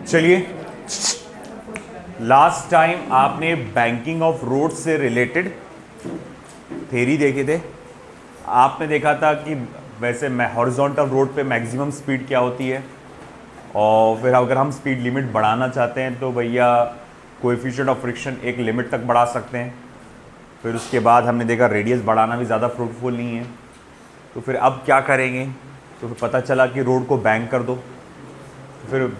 चलिए, last time आपने banking of road से रिलेटेड थ्योरी देखे थे। आपने देखा था कि वैसे हॉरिजॉन्टल रोड पे मैक्सिमम स्पीड क्या होती है, और फिर अगर हम स्पीड लिमिट बढ़ाना चाहते हैं तो भैया कोएफिशिएंट ऑफ फ्रिक्शन एक लिमिट तक बढ़ा सकते हैं। फिर उसके बाद हमने देखा रेडियस बढ़ाना भी ज़्यादा फ्रूटफुल नहीं है। तो फिर अब क्या करेंगे, तो फिर पता चला कि रोड को बैंक कर दो। फिर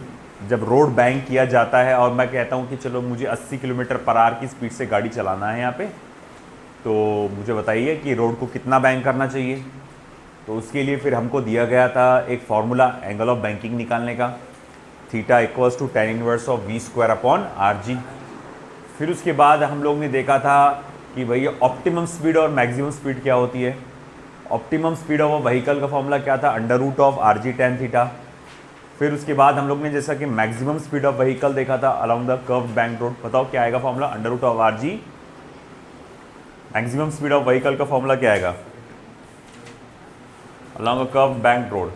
जब रोड बैंक किया जाता है और मैं कहता हूँ कि चलो मुझे 80 किलोमीटर पर आवर की स्पीड से गाड़ी चलाना है यहाँ पे, तो मुझे बताइए कि रोड को कितना बैंक करना चाहिए। तो उसके लिए फिर हमको दिया गया था एक फार्मूला एंगल ऑफ बैंकिंग निकालने का, theta equals to tan inverse of v square upon RG। फिर उसके बाद हम लोग ने देखा था कि भैया ऑप्टिमम स्पीड और मैक्सिमम स्पीड क्या होती है। Optimum speed of a vehicle का फॉर्मूला क्या था, under root of RG tan theta. फिर उसके बाद हम लोग ने जैसा कि मैक्सिमम स्पीड ऑफ व्हीकल देखा था along the curved bank road. बताओ क्या आएगा formula, under root of RG। Maximum speed of vehicle का फॉर्मूला क्या आएगा, along a curved bank road,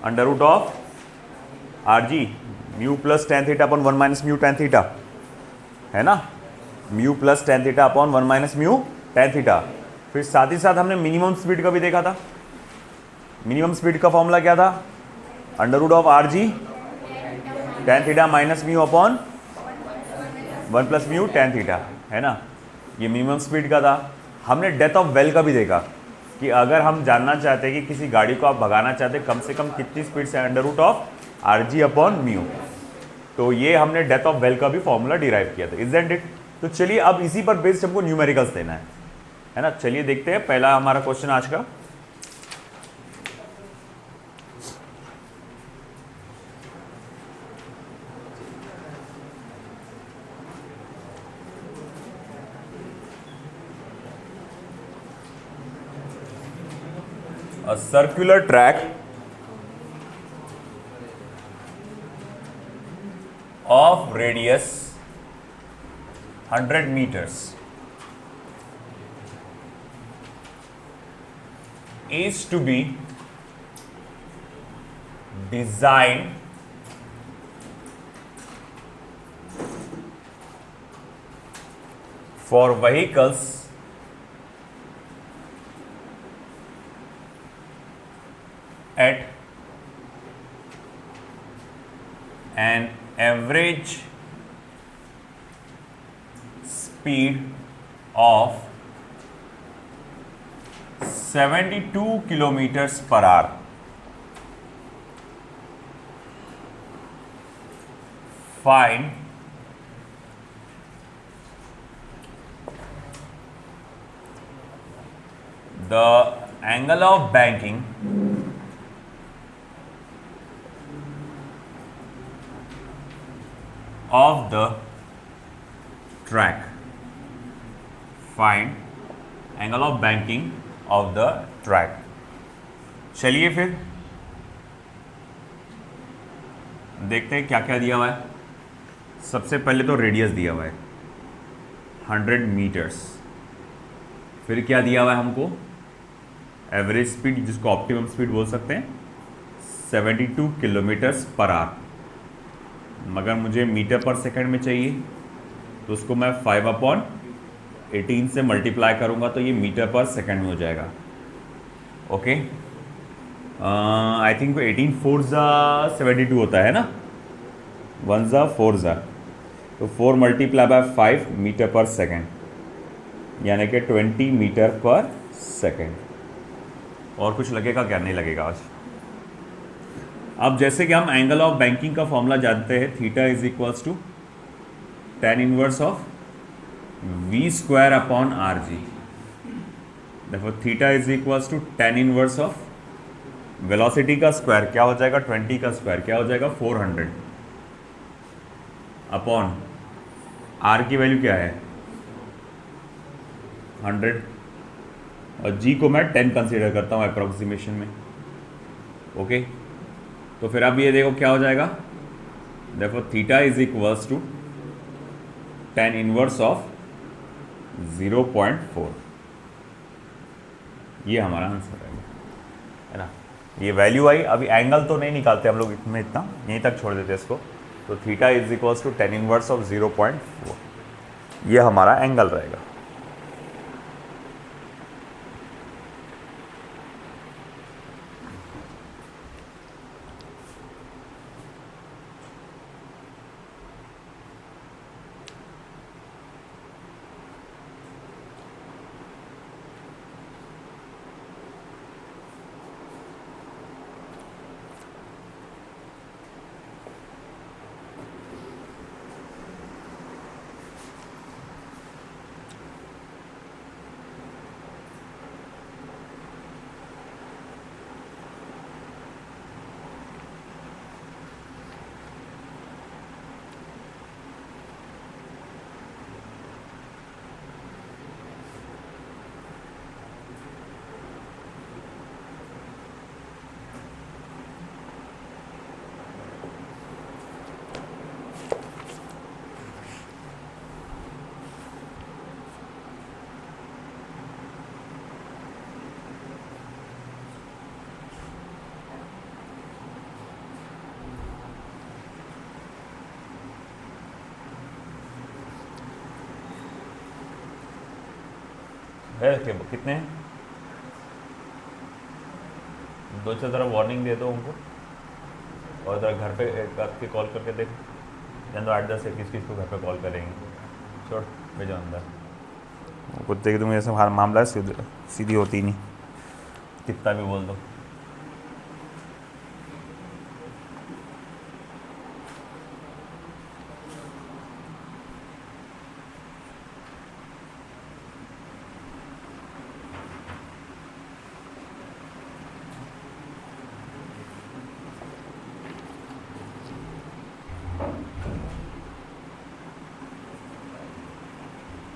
under root of RG mu plus tan theta upon 1 minus mu tan theta, है ना, mu plus tan theta upon 1 minus mu tan theta. फिर साथ ही साथ हमने minimum speed का भी देखा था। मिनिमम स्पीड का फॉर्मूला क्या था, under root of RG tan theta minus mu upon 1 plus mu tan theta, है ना, ये मिनिमम स्पीड का था। हमने डेथ ऑफ वेल का भी देखा कि अगर हम जानना चाहते हैं कि किसी गाड़ी को आप भगाना चाहते हैं कम से कम कितनी स्पीड से, under root of RG upon mu. तो ये हमने डेथ ऑफ वेल का भी फॉर्मूला डिराइव किया था, इजंट इट। तो चलिए अब इसी पर बेस्ड हमको न्यूमेरिकल्स देना है ना। चलिए देखते हैं पहला हमारा क्वेश्चन आज का। A circular track of radius 100 meters is to be designed for vehicles at an average speed of 72 kilometers per hour. Find the angle of banking of the track. Find angle of banking of the track. चलिए फिर देखते हैं क्या क्या दिया हुआ है। सबसे पहले तो रेडियस दिया हुआ है 100 मीटर्स। फिर क्या दिया हुआ है हमको, एवरेज स्पीड जिसको ऑप्टिमम स्पीड बोल सकते हैं 72 किलोमीटर्स पर आवर। मगर मुझे मीटर पर सेकंड में चाहिए तो उसको मैं 5/18 से मल्टीप्लाई करूँगा तो ये मीटर पर सेकंड में हो जाएगा। ओके, आई थिंक 18 4 ज़ा 72 होता है ना, 1 ज़ा 4 ज़ा, तो 4 मल्टीप्लाई बाय 5 मीटर पर सेकंड, यानी कि 20 मीटर पर सेकंड। और कुछ लगेगा क्या, नहीं लगेगा आज। अब जैसे कि हम एंगल ऑफ बैंकिंग का फॉर्मूला जानते हैं, theta is equals to tan inverse of v square upon RG। देखो theta is equals to tan inverse of velocity का स्क्वायर क्या हो जाएगा, 20 का स्क्वायर क्या हो जाएगा 400 अपॉन R की वैल्यू क्या है 100, और G को मैं 10 कंसीडर करता हूँ अप्रोक्सीमेशन में। ओके, तो फिर अब ये देखो क्या हो जाएगा, देखो theta is equals to tan inverse of 0.4, ये हमारा आंसर है ना। ये वैल्यू आई। अभी एंगल तो नहीं निकालते हम लोग इसमें, इतना यहीं तक छोड़ देते इसको। तो theta is equals to 10 inverse of 0.4, ये हमारा एंगल रहेगा। है कितने हैं? दो चार तरह वार्निंग दे दो उनको, और ज़रा घर पे एक आपके कॉल करके देख, जान दो 8-10 21 किस को घर पे कॉल करेंगे। छोड़ भेजो अंदर, कुछ देख दूँगी। ऐसा हर मामला सीधी होती नहीं, कितना भी बोल दो।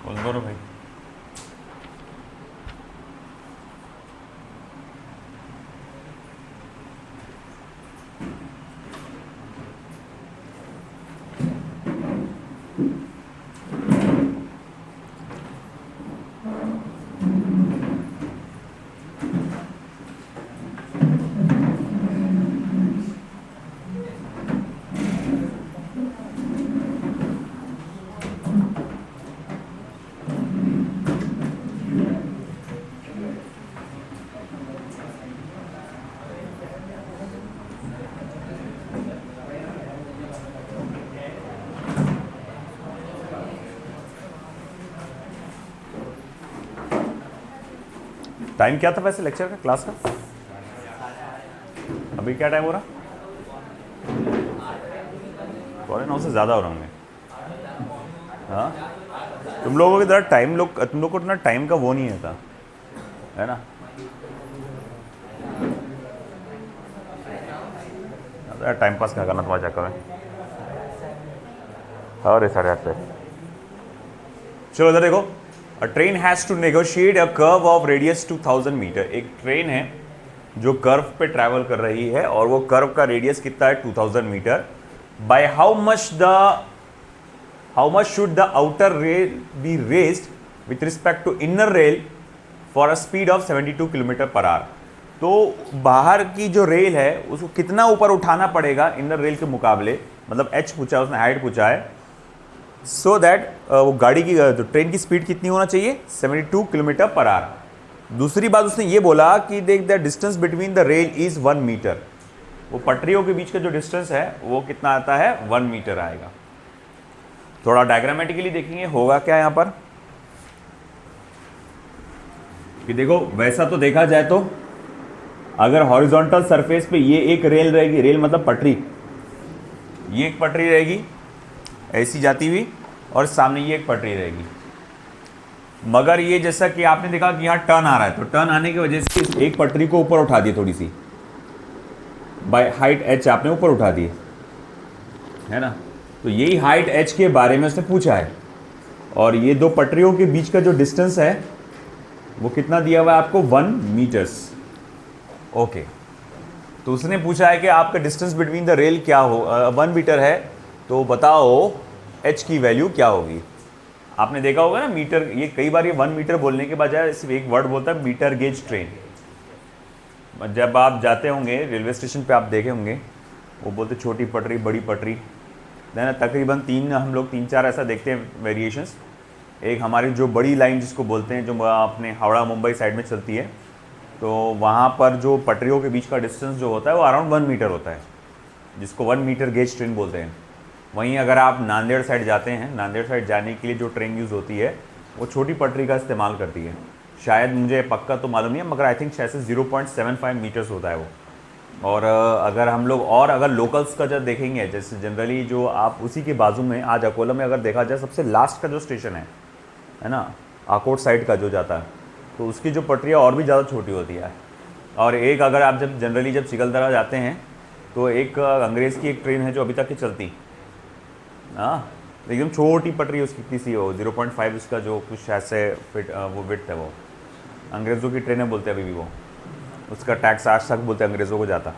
कॉल करो भाई। टाइम क्या था वैसे लेक्चर का, क्लास का? अभी क्या टाइम हो रहा? 9:15 से ज़्यादा हो रहे होंगे। हाँ, तुम लोगों की तरह तुम लोग को इतना टाइम का वो नहीं है था, है ना? टाइम पास क्या करना तुम्हारे चक्कर में। अरे 8:30 पे चलो इधर देखो। A train has to negotiate a curve of radius 2000 metre. एक ट्रेन है जो कर्व पे ट्रैवल कर रही है और वो कर्व का रेडियस कितना है 2000 metre. By how much should the outer rail be raised with respect to inner rail for a speed of 72 kilometre per hour. तो बाहर की जो रेल है उसको कितना ऊपर उठाना पड़ेगा इनर रेल के मुकाबले, मतलब एच पूछा है उसने, हाइट पूछा है, सो दैट वो गाड़ी की तो ट्रेन की स्पीड कितनी होना चाहिए 72 किलोमीटर पर आवर। दूसरी बात उसने ये बोला कि देख the distance between the rail is 1 metre. वो पटरियों के बीच का जो डिस्टेंस है वो कितना आता है 1 मीटर आएगा। थोड़ा डायग्रामेटिकली देखेंगे होगा क्या यहाँ पर कि देखो, वैसा तो देखा जाए तो अगर हॉरिजॉन्टल सरफेस पे ये एक रेल रहेगी, रेल मतलब पटरी, ये एक पटरी रहेगी ऐसी जाती हुई और सामने ये एक पटरी रहेगी। मगर ये जैसा कि आपने देखा कि यहाँ टर्न आ रहा है, तो टर्न आने की वजह से एक पटरी को ऊपर उठा दी थोड़ी सी, बाय हाइट एच आपने ऊपर उठा दी, है ना। तो यही हाइट एच के बारे में उसने पूछा है। और ये दो पटरियों के बीच का जो डिस्टेंस है वो कितना दिया हुआ है आपको 1 मीटर्स। ओके, तो उसने पूछा है कि आपका डिस्टेंस बिटवीन द रेल क्या हो, 1 मीटर है, तो बताओ एच की वैल्यू क्या होगी। आपने देखा होगा ना मीटर, ये कई बार ये 1 मीटर बोलने के बजाय सिर्फ एक वर्ड बोलता है मीटर गेज ट्रेन। जब आप जाते होंगे रेलवे स्टेशन पे आप देखे होंगे, वो बोलते छोटी पटरी बड़ी पटरी, ना तकरीबन हम लोग 3-4 ऐसा देखते हैं वेरिएशंस। एक हमारी जो बड़ी लाइन जिसको बोलते हैं, जो अपने हावड़ा मुंबई साइड में चलती है, तो वहाँ पर जो पटरियों के बीच का डिस्टेंस जो होता है वो अराउंड 1 मीटर होता है, जिसको 1 मीटर गेज ट्रेन बोलते हैं। वहीं अगर आप नांदेड़ साइड जाते हैं, नांदेड़ साइड जाने के लिए जो ट्रेन यूज़ होती है वो छोटी पटरी का इस्तेमाल करती है। शायद मुझे पक्का तो मालूम नहीं है, मगर आई थिंक शायद से 0.75 मीटर्स होता है वो। और अगर हम लोग और अगर लोकल्स का जब देखेंगे, जैसे जनरली जो आप उसी के बाजू में आज अकोला में अगर देखा जाए सबसे लास्ट का जो स्टेशन है ना, आकोट साइड का जो जाता है, तो उसकी जो पटरियाँ और भी ज़्यादा छोटी होती है। और एक अगर आप जब जनरली जब सिकलदरा जाते हैं तो एक अंग्रेज़ की एक ट्रेन है जो अभी तक की चलती, हाँ, एकदम छोटी पटरी उसकी किसी हो 0.5 उसका जो कुछ ऐसे फिट वो विड्थ है, वो अंग्रेज़ों की ट्रेनें बोलते हैं अभी भी वो, उसका टैक्स आज तक बोलते अंग्रेज़ों को जाता।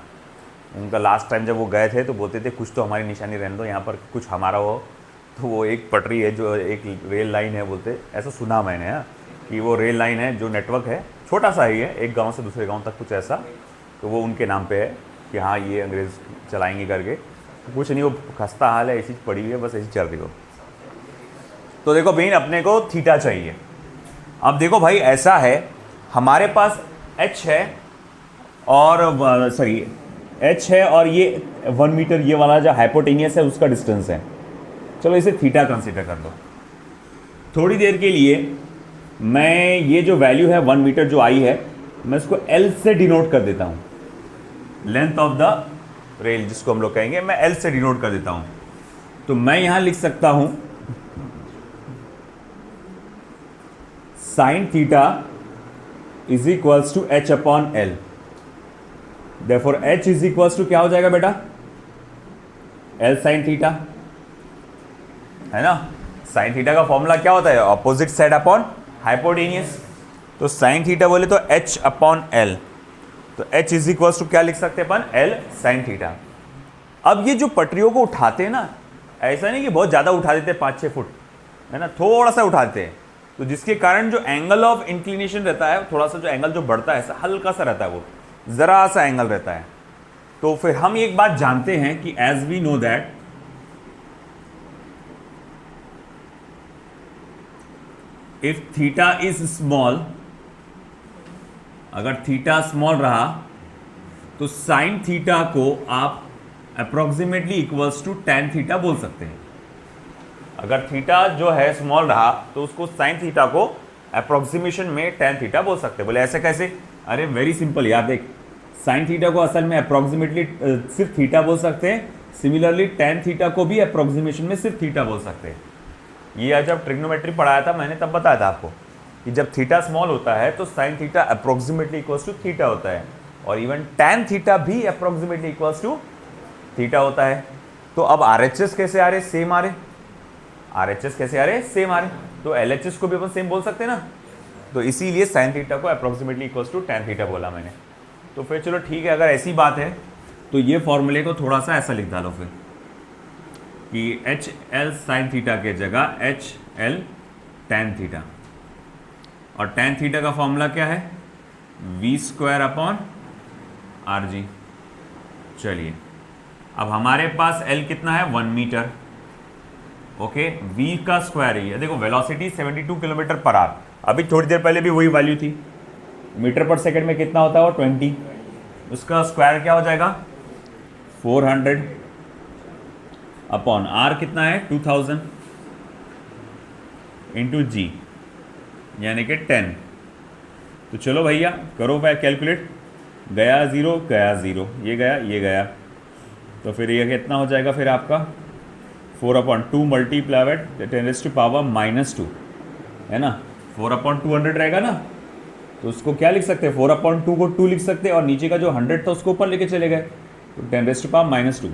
उनका लास्ट टाइम जब वो गए थे तो बोलते थे कुछ तो हमारी निशानी रहने दो, यहाँ पर कुछ हमारा हो। तो वो एक पटरी है जो एक रेल लाइन है बोलते, ऐसा सुना मैंने है कि वो रेल लाइन है जो नेटवर्क है छोटा सा ही है, एक गांव से दूसरे गांव तक कुछ ऐसा, तो वो उनके नाम पे है कि हाँ ये अंग्रेज़ चलाएंगे करके। तो कुछ नहीं, वो खस्ता हाल है, ऐसी पड़ी हुई है, बस ऐसी चल रही हो। तो देखो बहन, अपने को थीटा चाहिए। अब देखो भाई, ऐसा है हमारे पास h है और सॉरी h है और ये 1 मीटर ये वाला जो हाइपोटेनियस है उसका डिस्टेंस है। चलो इसे थीटा कंसीडर कर लो थोड़ी देर के लिए। मैं ये जो वैल्यू है 1 मीटर जो आई है, मैं इसको L से डिनोट कर देता हूँ, लेंथ ऑफ द रेल जिसको हम लोग कहेंगे, मैं L से डिनोट कर देता हूँ। तो मैं यहां लिख सकता हूं sine theta is equals to h upon L। Therefore h is equals to क्या हो जाएगा बेटा, L साइन थीटा, है ना। साइन थीटा का फॉर्मूला क्या होता है, ऑपोजिट साइड अपॉन हाइपोटेनियस। तो साइन थीटा बोले तो h अपॉन L, तो h इज इक्वल्स टू क्या लिख सकते हैं अपन, L साइन थीटा। अब ये जो पटरियों को उठाते हैं ना, ऐसा नहीं कि बहुत ज़्यादा उठा देते 5-6 फुट, है ना, थोड़ा सा उठाते हैं, तो जिसके कारण जो एंगल ऑफ इंक्लिनेशन रहता है, थोड़ा सा जो एंगल जो बढ़ता है, हल्का सा रहता है, वो ज़रा सा एंगल रहता है। तो फिर हम एक बात जानते हैं कि as we know that if theta is small, अगर थीटा स्मॉल रहा तो साइन थीटा को आप approximately equals to tan theta बोल सकते हैं। अगर थीटा जो है स्मॉल रहा तो उसको साइन थीटा को अप्रोक्सीमेशन में टेन थीटा बोल सकते हैं। बोले ऐसे कैसे, अरे वेरी सिंपल यार, देख साइन थीटा को असल में अप्रोक्सीमेटली सिर्फ थीटा बोल सकते हैं, सिमिलरली टेन थीटा को भी अप्रोक्सीमेशन में सिर्फ थीटा बोल सकते हैं। ये आज जब ट्रिग्नोमेट्री पढ़ाया था मैंने तब बताया था आपको कि जब थीटा स्मॉल होता है तो sine theta approximately equals to theta होता है, और इवन टेन थीटा भी अप्रोक्सीमेटली इक्वल्स टू थीटा होता है। तो अब RHS कैसे आ रहे, सेम आ रहे, RHS कैसे आ रहे, सेम आ रहे, तो LHS को भी अपन सेम बोल सकते हैं ना। तो इसीलिए साइन थीटा को approximately equals to tan theta बोला मैंने। तो फिर चलो ठीक है, अगर ऐसी बात है तो ये फॉर्मूले को थोड़ा सा ऐसा लिख डालो फिर कि HL साइन थीटा के जगह HL टेन थीटा, और टेन थीटा का फॉर्मूला क्या है, v² अपॉन RG। चलिए अब हमारे पास L कितना है, 1 मीटर, ओके, v का स्क्वायर ही है। देखो वेलोसिटी 72 किलोमीटर पर आवर, अभी थोड़ी देर पहले भी वही वैल्यू थी, मीटर पर सेकंड में कितना होता है वो 20, उसका स्क्वायर क्या हो जाएगा 400 अपॉन R कितना है 2000 इंटू G यानी कि 10। तो चलो भैया करो भाई कैलकुलेट, गया 0 गया 0, ये गया ये गया, तो फिर ये कितना हो जाएगा फिर आपका 4/2 मल्टीप्लाई बाय 10⁻⁻², है ना, 4/200 रहेगा ना। तो उसको क्या लिख सकते हैं, 4/2 को 2 लिख सकते हैं, और नीचे का जो 100 था उसको ऊपर लेके चले गए, तो 10⁻⁻²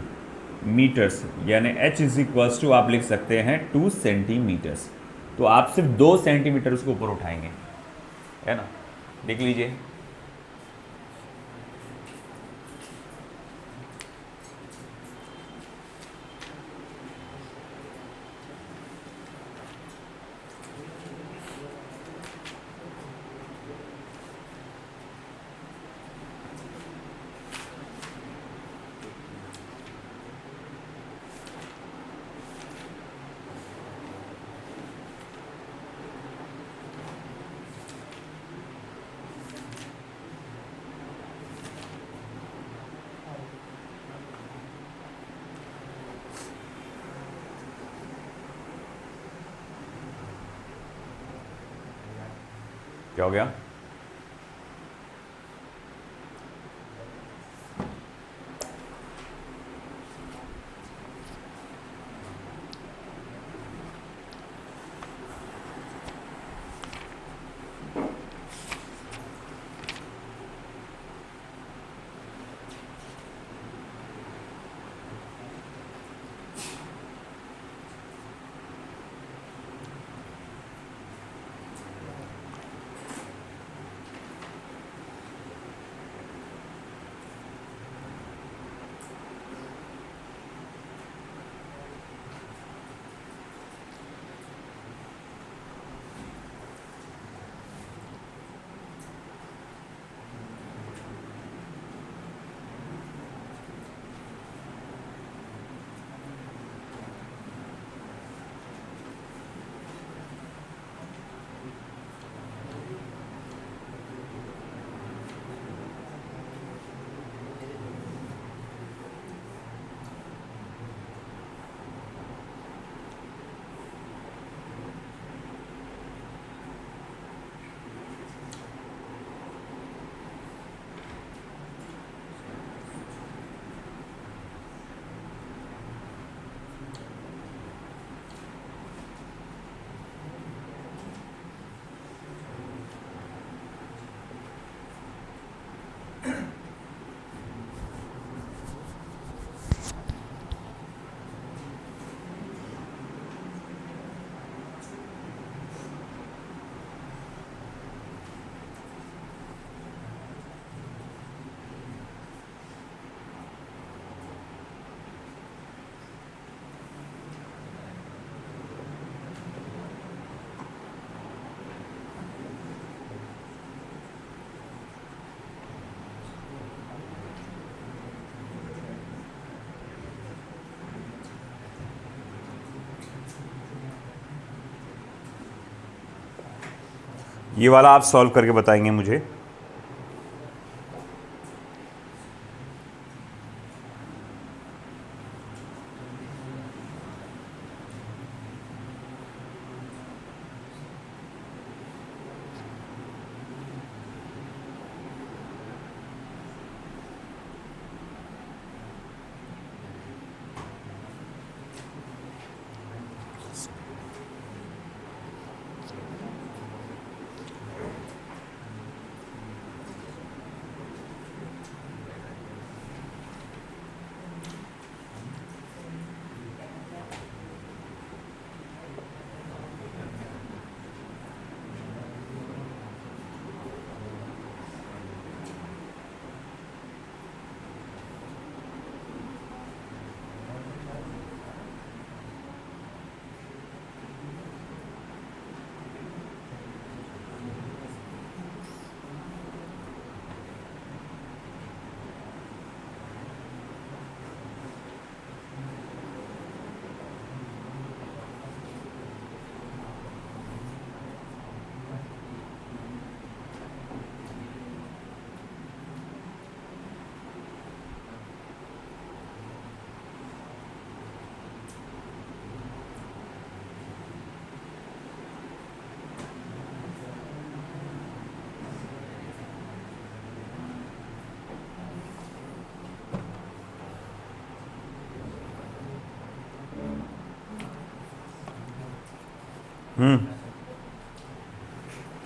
मीटर्स, यानी h इज इक्वल्स टू आप लिख सकते हैं 2 सेंटीमीटर्स। तो आप सिर्फ 2 सेंटीमीटर उसको ऊपर उठाएंगे, है ना, लिख लीजिए। क्या हो गया? ये वाला आप सॉल्व करके बताएंगे मुझे।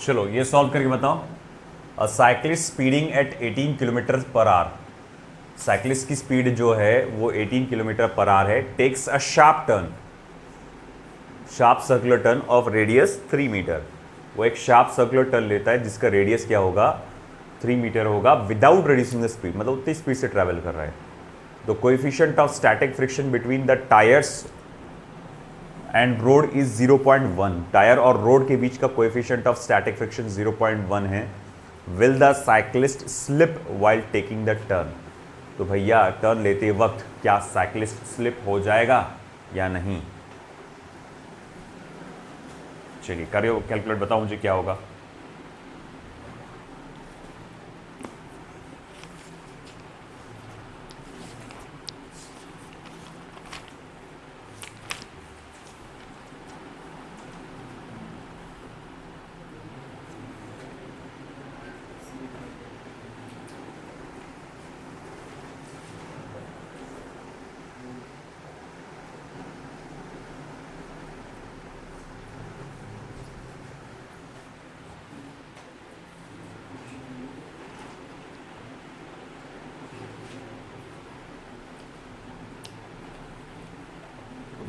चलो ये सॉल्व करके बताओ। A cyclist speeding at 18 kilometre per hour, cyclist की स्पीड जो है वो 18 किलोमीटर पर आवर है, takes a sharp turn, sharp circular turn of radius 3 metre. वो एक शार्प सर्कुलर टर्न लेता है जिसका रेडियस क्या होगा, 3 मीटर होगा, विदाउट रिड्यूसिंग द स्पीड, मतलब उतनी स्पीड से ट्रैवल कर रहा है। तो coefficient of static friction between the tyres and road is 0.1, tyre और रोड के बीच का कोएफिशिएंट ऑफ स्टैटिक फ्रिक्शन 0.1 है। Will the cyclist slip while taking the turn, तो भैया टर्न लेते वक्त क्या साइक्लिस्ट स्लिप हो जाएगा या नहीं। चलिए करिए कैलकुलेट, बताओ मुझे क्या होगा।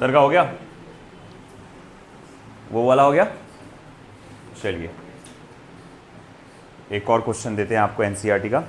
उधर का हो गया, वो वाला हो गया। चलिए एक और क्वेश्चन देते हैं आपको एनसीईआरटी का।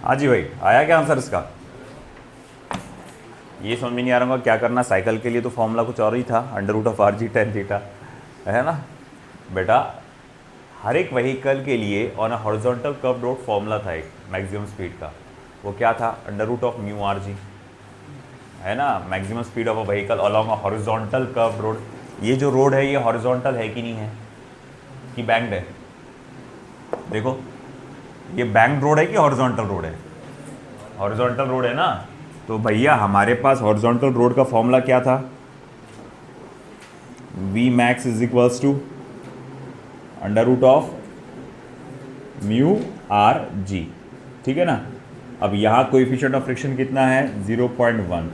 हाँ जी भाई, आया क्या आंसर इसका? ये समझ में नहीं आ रहा होगा क्या करना। साइकिल के लिए तो फॉर्मूला कुछ और ही था, √r(g tan थीटा), है ना बेटा। हर एक व्हीकल के लिए on a horizontal curve road formula था एक मैक्सिमम स्पीड का। वो क्या था? √μ(r(g), है ना। Maximum speed of a vehicle along a horizontal curve road. ये जो रोड है ये हॉरिजॉन्टल है कि नहीं है, कि बैंक्ड है? देखो ये बैंक्ड रोड है कि हॉरिजॉन्टल रोड है? हॉरिजॉन्टल रोड है ना। तो भैया हमारे पास हॉरिजॉन्टल रोड का फॉर्मूला क्या था? Vmax is equals to √μ(r(g), ठीक है ना। अब यहाँ कोएफिशिएंट ऑफ फ्रिक्शन कितना है? 0.1।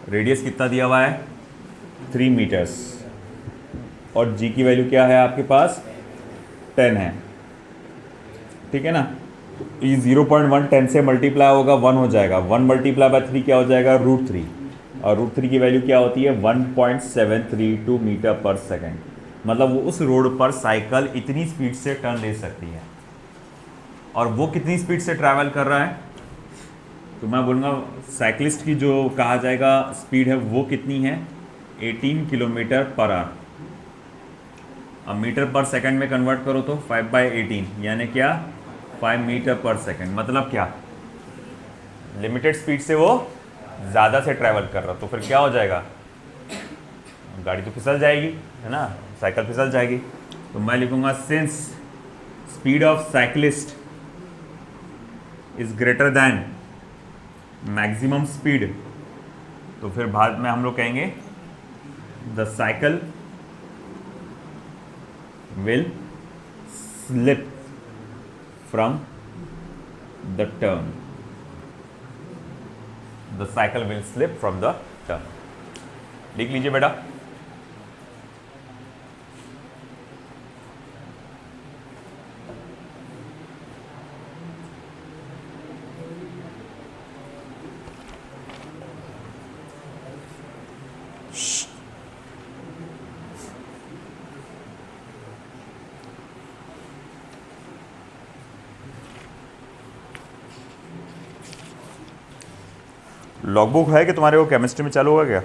रेडियस कितना दिया हुआ है? 3 मीटर्स। और g की वैल्यू क्या है आपके पास? 10 है, ठीक है ना। ये 0.1 10 से मल्टीप्लाई होगा 1 हो जाएगा। 1 मल्टीप्लाई बाय 3 क्या हो जाएगा? √3। और √3 की वैल्यू क्या होती है? 1.732 मीटर पर सेकेंड। मतलब वो उस रोड पर साइकिल इतनी स्पीड से टर्न ले सकती है। और वो कितनी स्पीड से ट्रैवल कर रहा है? तो मैं बोलूँगा साइकिलिस्ट की जो कहा जाएगा स्पीड है वो कितनी है? 18 किलोमीटर पर आवर। अब मीटर पर सेकंड में कन्वर्ट करो तो 5/18 यानी क्या? 5 मीटर पर सेकंड। मतलब क्या? लिमिटेड स्पीड से वो ज़्यादा से ट्रैवल कर रहा, तो फिर क्या हो जाएगा? गाड़ी तो फिसल जाएगी, है ना, साइकिल फिसल जाएगी। तो मैं लिखूंगा since speed of cyclist is greater than maximum speed, तो फिर बाद में हम लोग कहेंगे the cycle will slip from the turn, the cycle will slip from the turn. लिख लीजिए बेटा। लॉगबुक है कि तुम्हारे वो केमिस्ट्री में चालू होगा क्या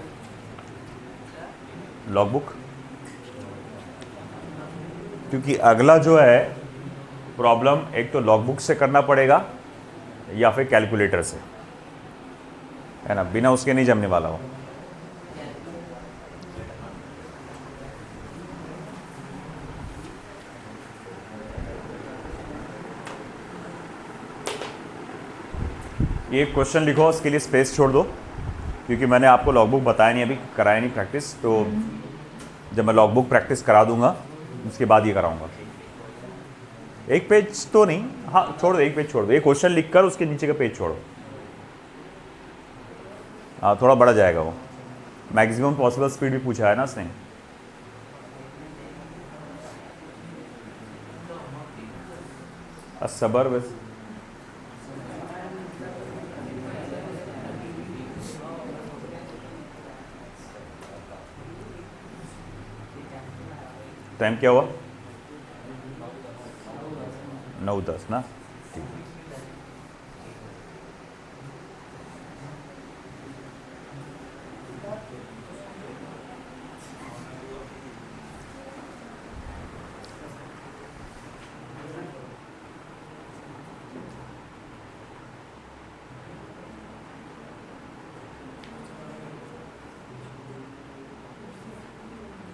लॉगबुक? क्योंकि अगला जो है प्रॉब्लम एक तो लॉगबुक से करना पड़ेगा या फिर कैलकुलेटर से, है ना, बिना उसके नहीं जमने वाला हो। ये क्वेश्चन लिखो, उसके लिए स्पेस छोड़ दो, क्योंकि मैंने आपको लॉगबुक बताया नहीं, अभी कराया नहीं प्रैक्टिस, तो जब मैं लॉगबुक प्रैक्टिस करा दूंगा उसके बाद ये कराऊंगा। एक पेज तो नहीं, हाँ छोड़ दो, एक पेज छोड़ दो, ये क्वेश्चन लिखकर उसके नीचे का पेज छोड़ो। हाँ थोड़ा बड़ा जाएगा वो। मैक्सिमम पॉसिबल स्पीड भी पूछा है ना उसने। सबर बस टाइम क्या हुआ? 9:10 ना, ठीक।